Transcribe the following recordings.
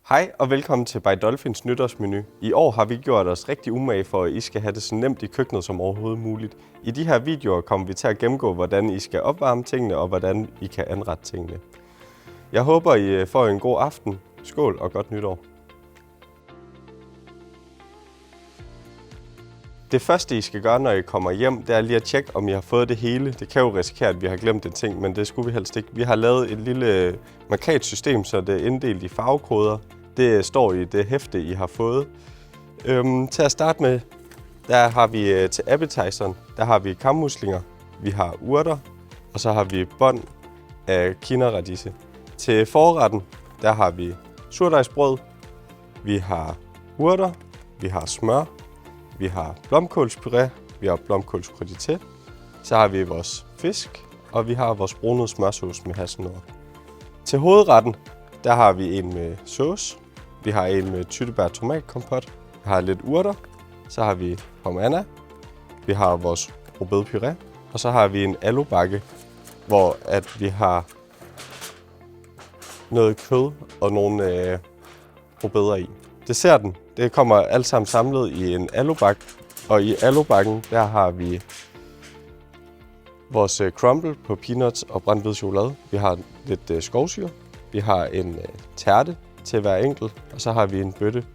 Hej og velkommen til By Dolphins nytårsmenu. I år har vi gjort os rigtig umage for, at I skal have det så nemt i køkkenet som overhovedet muligt. I de her videoer kommer vi til at gennemgå, hvordan I skal opvarme tingene og hvordan I kan anrette tingene. Jeg håber, I får en god aften. Skål og godt nytår. Det første, I skal gøre, når I kommer hjem, det er lige at tjekke, om I har fået det hele. Det kan jo risikere, at vi har glemt en ting, men det skulle vi helst ikke. Vi har lavet et lille markatsystem, så det er inddelt i farvekoder. Det står i det hæfte, I har fået. Til at starte med, der har vi til appetizeren, der har vi kammuslinger, vi har urter, og så har vi bånd af kinaradise. Til forretten, der har vi surdejsbrød, vi har urter, vi har smør, vi har blomkålspuré, vi har blomkålskrydité, så har vi vores fisk, og vi har vores brunede smørsauce med hasselnødder. Til hovedretten, der har vi en med sauce, vi har en med tyttebær tomatkompot, vi har lidt urter, så har vi pommes, vi har vores rødbedepuré, og så har vi en alubakke, hvor at vi har noget kød og nogle rødbeder i. Desserten, det kommer alt sammen samlet i en alubakke, og i alubakken, der har vi vores crumble på peanuts og brændt hvid chokolade. Vi har lidt skovsyre, vi har en tærte til hver enkelt, og så har vi en bøtte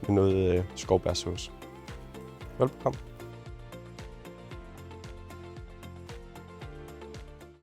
med noget skovbærsauce. Velbekomme.